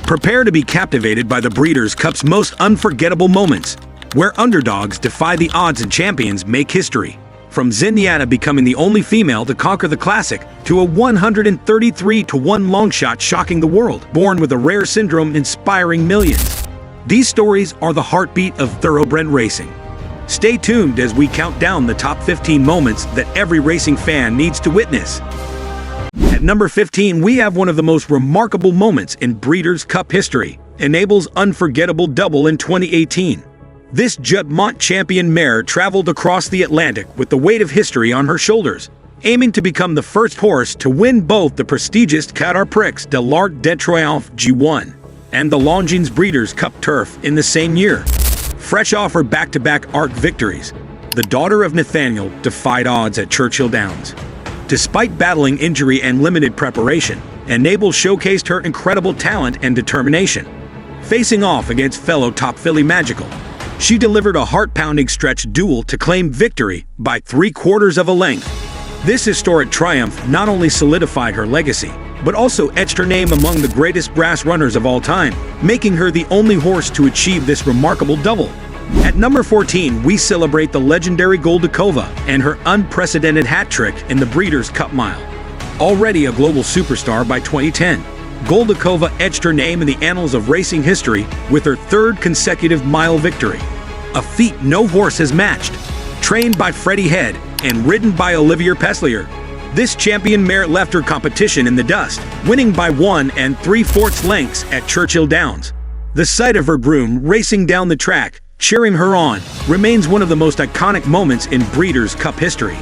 Prepare to be captivated by the Breeders' Cup's most unforgettable moments, where underdogs defy the odds and champions make history. From Zenyatta becoming the only female to conquer the classic, to a 133-1 long shot shocking the world, born with a rare syndrome inspiring millions. These stories are the heartbeat of thoroughbred racing. Stay tuned as we count down the top 15 moments that every racing fan needs to witness. At number 15, we have one of the most remarkable moments in Breeders' Cup history, Enable's Unforgettable Double in 2018. This Juddmonte champion mare traveled across the Atlantic with the weight of history on her shoulders, aiming to become the first horse to win both the prestigious Prix de l'Arc de Triomphe G1 and the Longines Breeders' Cup Turf in the same year. Fresh off her back-to-back Arc victories, the daughter of Nathaniel defied odds at Churchill Downs. Despite battling injury and limited preparation, Enable showcased her incredible talent and determination. Facing off against fellow top filly Magical, she delivered a heart-pounding stretch duel to claim victory by 3/4 of a length. This historic triumph not only solidified her legacy, but also etched her name among the greatest brass runners of all time, making her the only horse to achieve this remarkable double. At number 14, we celebrate the legendary Goldikova and her unprecedented hat trick in the Breeders' Cup Mile. Already a global superstar by 2010, Goldikova etched her name in the annals of racing history with her third consecutive mile victory, a feat no horse has matched. Trained by Freddie Head and ridden by Olivier Peslier, this champion mare left her competition in the dust, winning by 1 3/4 lengths at Churchill Downs. The sight of her groom racing down the track, cheering her on, remains one of the most iconic moments in Breeders' Cup history.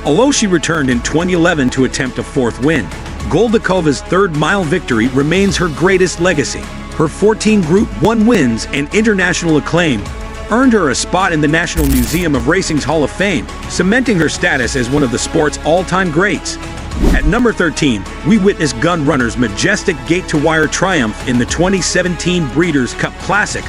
Although she returned in 2011 to attempt a fourth win, Goldikova's third mile victory remains her greatest legacy. Her 14 Group 1 wins and international acclaim earned her a spot in the National Museum of Racing's Hall of Fame, cementing her status as one of the sport's all-time greats. At number 13, we witness Gun Runner's majestic gate-to-wire triumph in the 2017 Breeders' Cup Classic,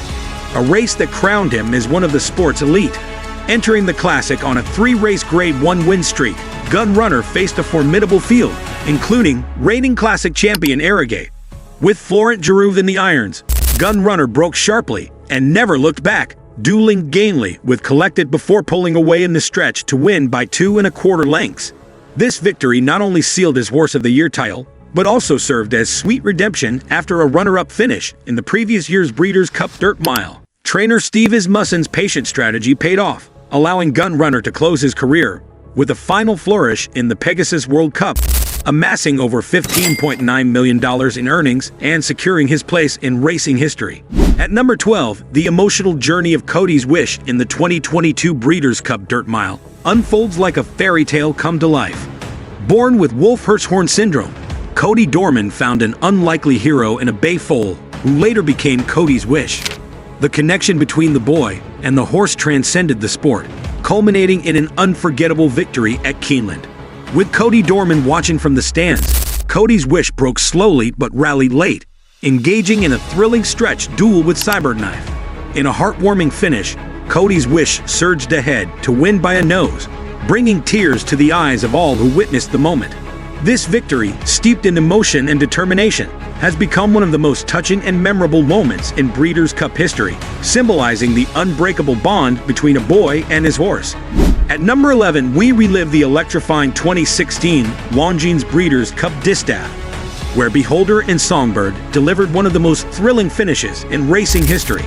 a race that crowned him as one of the sport's elite. Entering the Classic on a 3-race Grade 1 win streak, Gun Runner faced a formidable field, including reigning Classic champion Arrogate. With Florent Geroux in the irons, Gun Runner broke sharply and never looked back, dueling gamely with Collected before pulling away in the stretch to win by 2 1/4 lengths. This victory not only sealed his Horse of the Year title, but also served as sweet redemption after a runner-up finish in the previous year's Breeders' Cup Dirt Mile. Trainer Steve Asmussen's patient strategy paid off, allowing Gun Runner to close his career with a final flourish in the Pegasus World Cup, amassing over $15.9 million in earnings and securing his place in racing history. At number 12, the emotional journey of Codys Wish in the 2022 Breeders' Cup Dirt Mile unfolds like a fairy tale come to life. Born with Wolf-Hirschhorn syndrome, Cody Dorman found an unlikely hero in a bay foal who later became Codys Wish. The connection between the boy and the horse transcended the sport, culminating in an unforgettable victory at Keeneland. With Cody Dorman watching from the stands, Codys Wish broke slowly but rallied late, engaging in a thrilling stretch duel with Cyberknife. In a heartwarming finish, Codys Wish surged ahead to win by a nose, bringing tears to the eyes of all who witnessed the moment. This victory, steeped in emotion and determination, has become one of the most touching and memorable moments in Breeders' Cup history, symbolizing the unbreakable bond between a boy and his horse. At number 11, we relive the electrifying 2016 Longines Breeders' Cup Distaff, where Beholder and Songbird delivered one of the most thrilling finishes in racing history.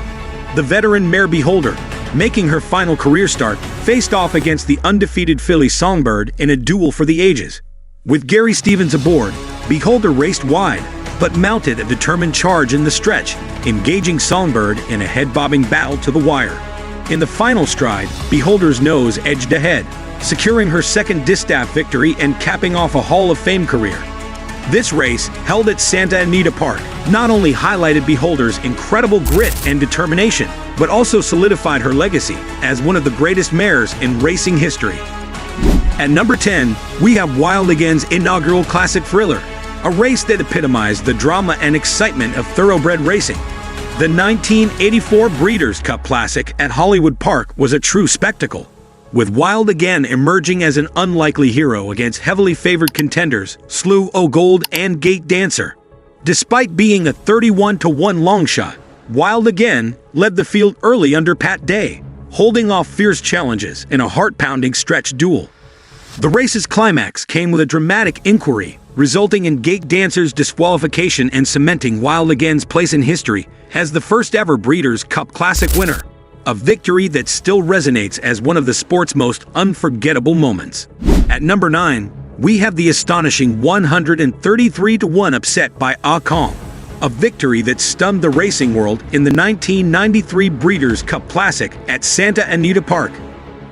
The veteran mare Beholder, making her final career start, faced off against the undefeated filly Songbird in a duel for the ages. With Gary Stevens aboard, Beholder raced wide, but mounted a determined charge in the stretch, engaging Songbird in a head-bobbing battle to the wire. In the final stride, Beholder's nose edged ahead, securing her second Distaff victory and capping off a Hall of Fame career. This race, held at Santa Anita Park, not only highlighted Beholder's incredible grit and determination, but also solidified her legacy as one of the greatest mares in racing history. At number 10, we have Wild Again's inaugural Classic Thriller, a race that epitomized the drama and excitement of thoroughbred racing. The 1984 Breeders' Cup Classic at Hollywood Park was a true spectacle, with Wild Again emerging as an unlikely hero against heavily favored contenders Slew O' Gold and Gate Dancer. Despite being a 31-1 long shot, Wild again led the field early under Pat Day, holding off fierce challenges in a heart-pounding stretch duel. The race's climax came with a dramatic inquiry, resulting in gate dancers' disqualification and cementing Wild again's place in history as the first-ever Breeders' Cup Classic winner, a victory that still resonates as one of the sport's most unforgettable moments. At number 9, we have the astonishing 133-1 upset by Aong, a victory that stunned the racing world in the 1993 Breeders' Cup Classic at Santa Anita Park.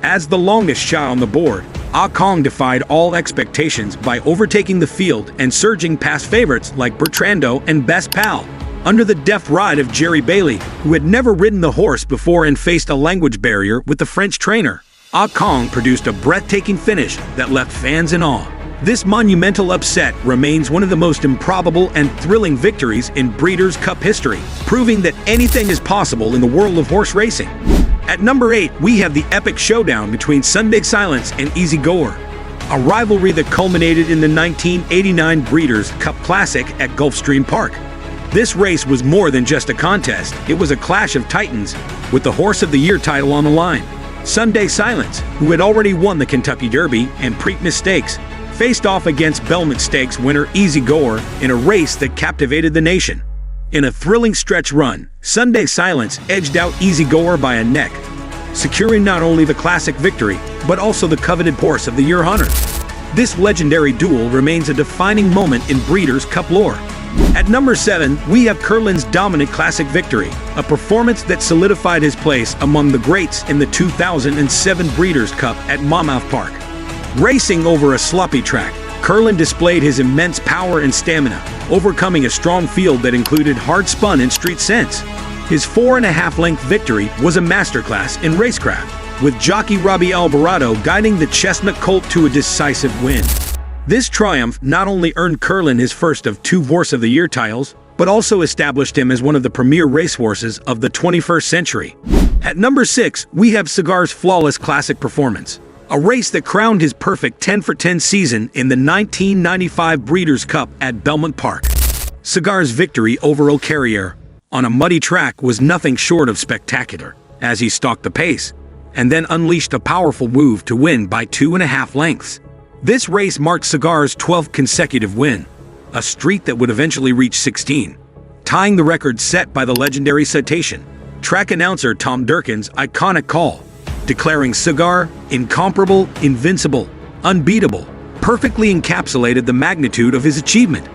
As the longest shot on the board, Aong defied all expectations by overtaking the field and surging past favorites like Bertrando and Best Pal, under the deft ride of Jerry Bailey, who had never ridden the horse before and faced a language barrier with the French trainer. Aong produced a breathtaking finish that left fans in awe. This monumental upset remains one of the most improbable and thrilling victories in Breeders' Cup history, proving that anything is possible in the world of horse racing. At number 8, we have the epic showdown between Sunday Silence and Easy Goer, a rivalry that culminated in the 1989 Breeders' Cup Classic at Gulfstream Park. This race was more than just a contest, it was a clash of titans, with the Horse of the Year title on the line. Sunday Silence, who had already won the Kentucky Derby and Preakness Stakes, faced off against Belmont Stakes winner Easy Goer in a race that captivated the nation. In a thrilling stretch run, Sunday Silence edged out Easy Goer by a neck, securing not only the classic victory, but also the coveted Horse of the Year honor. This legendary duel remains a defining moment in Breeders' Cup lore. At number 7, we have Curlin's dominant classic victory, a performance that solidified his place among the greats in the 2007 Breeders' Cup at Monmouth Park. Racing over a sloppy track, Curlin displayed his immense power and stamina, overcoming a strong field that included hard spun and street sense. His 4.5-length victory was a masterclass in racecraft, with jockey Robbie Alvarado guiding the Chestnut Colt to a decisive win. This triumph not only earned Curlin his first of 2 Horse of the Year titles, but also established him as one of the premier racehorses of the 21st century. At number 6, we have Cigar's flawless classic performance, a race that crowned his perfect 10-for-10 season in the 1995 Breeders' Cup at Belmont Park. Cigar's victory over O'Carrier on a muddy track was nothing short of spectacular, as he stalked the pace, and then unleashed a powerful move to win by 2.5 lengths. This race marked Cigar's 12th consecutive win, a streak that would eventually reach 16, tying the record set by the legendary Citation. Track announcer Tom Durkin's iconic call, declaring Cigar incomparable, invincible, unbeatable, perfectly encapsulated the magnitude of his achievement.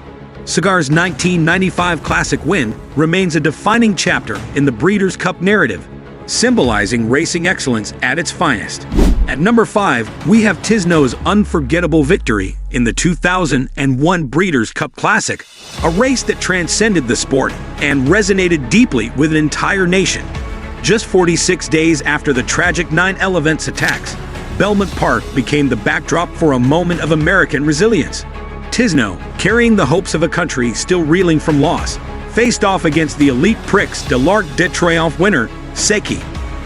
Cigar's 1995 Classic win remains a defining chapter in the Breeders' Cup narrative, symbolizing racing excellence at its finest. At number 5, we have Tisno's unforgettable victory in the 2001 Breeders' Cup Classic, a race that transcended the sport and resonated deeply with an entire nation. Just 46 days after the tragic 9 Elephants attacks, Belmont Park became the backdrop for a moment of American resilience. Tisno, carrying the hopes of a country still reeling from loss, faced off against the elite Prix de l'Arc de Triomphe winner, Seki.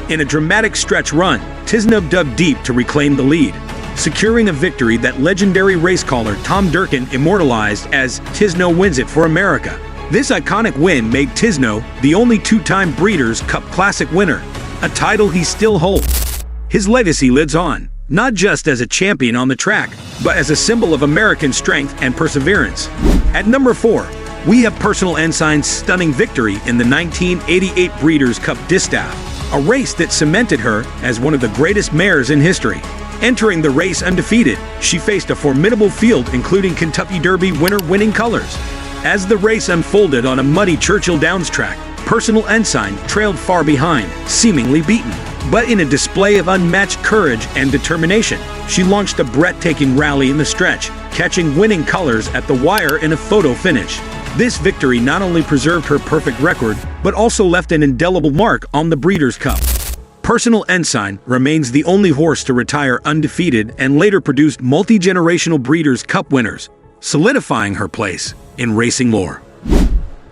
In a dramatic stretch run, Tisno dug deep to reclaim the lead, securing a victory that legendary race caller Tom Durkin immortalized as Tisno wins it for America. This iconic win made Tisno the only 2-time Breeders' Cup Classic winner, a title he still holds. His legacy lives on, not just as a champion on the track, but as a symbol of American strength and perseverance. At number 4, we have Personal Ensign's stunning victory in the 1988 Breeders' Cup Distaff, a race that cemented her as one of the greatest mares in history. Entering the race undefeated, she faced a formidable field including Kentucky Derby winner Winning Colors. As the race unfolded on a muddy Churchill Downs track, Personal Ensign trailed far behind, seemingly beaten. But in a display of unmatched courage and determination, she launched a breathtaking rally in the stretch, catching Winning Colors at the wire in a photo finish. This victory not only preserved her perfect record, but also left an indelible mark on the Breeders' Cup. Personal Ensign remains the only horse to retire undefeated and later produced multi-generational Breeders' Cup winners, solidifying her place in racing lore.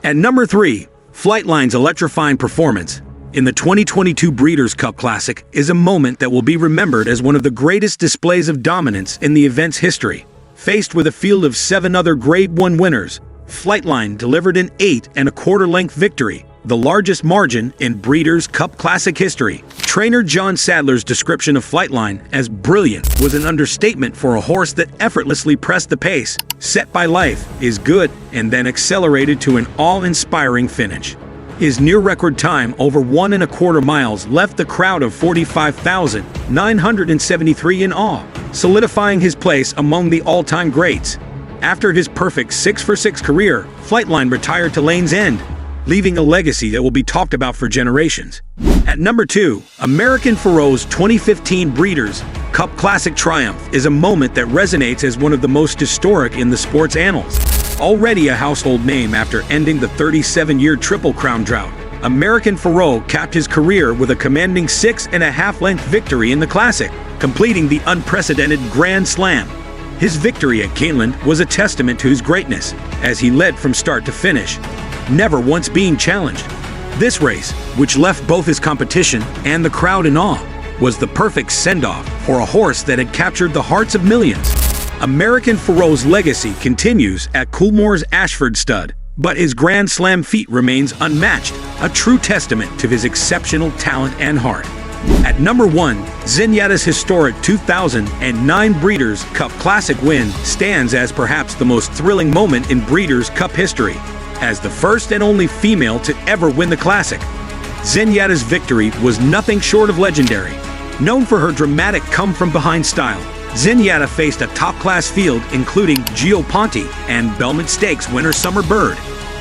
At number 3, Flightline's electrifying performance in the 2022 Breeders' Cup Classic is a moment that will be remembered as one of the greatest displays of dominance in the event's history. Faced with a field of 7 other Grade 1 winners, Flightline delivered an 8.25-length victory, the largest margin in Breeders' Cup Classic history. Trainer John Sadler's description of Flightline as brilliant was an understatement for a horse that effortlessly pressed the pace, set by life, is good, and then accelerated to an awe-inspiring finish. His near-record time over 1.25 miles left the crowd of 45,973 in awe, solidifying his place among the all-time greats. After his perfect 6-for-6 career, Flightline retired to Lane's End, leaving a legacy that will be talked about for generations. At number 2, American Pharoah's 2015 Breeders' Cup Classic Triumph is a moment that resonates as one of the most historic in the sport's annals. Already a household name after ending the 37-year Triple Crown drought, American Pharoah capped his career with a commanding 6.5-length victory in the Classic, completing the unprecedented Grand Slam. His victory at Keeneland was a testament to his greatness, as he led from start to finish, never once being challenged. This race, which left both his competition and the crowd in awe, was the perfect send-off for a horse that had captured the hearts of millions. American Pharoah's legacy continues at Coolmore's Ashford stud, but his Grand Slam feat remains unmatched, a true testament to his exceptional talent and heart. At number 1, Zenyatta's historic 2009 Breeders' Cup Classic win stands as perhaps the most thrilling moment in Breeders' Cup history. As the first and only female to ever win the Classic, Zenyatta's victory was nothing short of legendary. Known for her dramatic come-from-behind style, Zenyatta faced a top-class field including Gio Ponte and Belmont Stakes winner Summer Bird.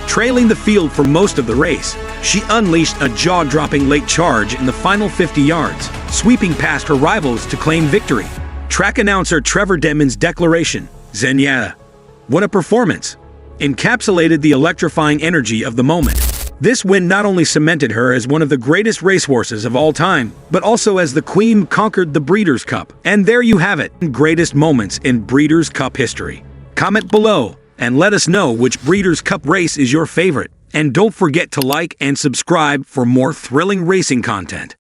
Trailing the field for most of the race, she unleashed a jaw-dropping late charge in the final 50 yards, sweeping past her rivals to claim victory. Track announcer Trevor Denman's declaration, "Zenyatta, what a performance," encapsulated the electrifying energy of the moment. This win not only cemented her as one of the greatest racehorses of all time, but also as the queen who conquered the Breeders' Cup. And there you have it, greatest moments in Breeders' Cup history. Comment below and let us know which Breeders' Cup race is your favorite. And don't forget to like and subscribe for more thrilling racing content.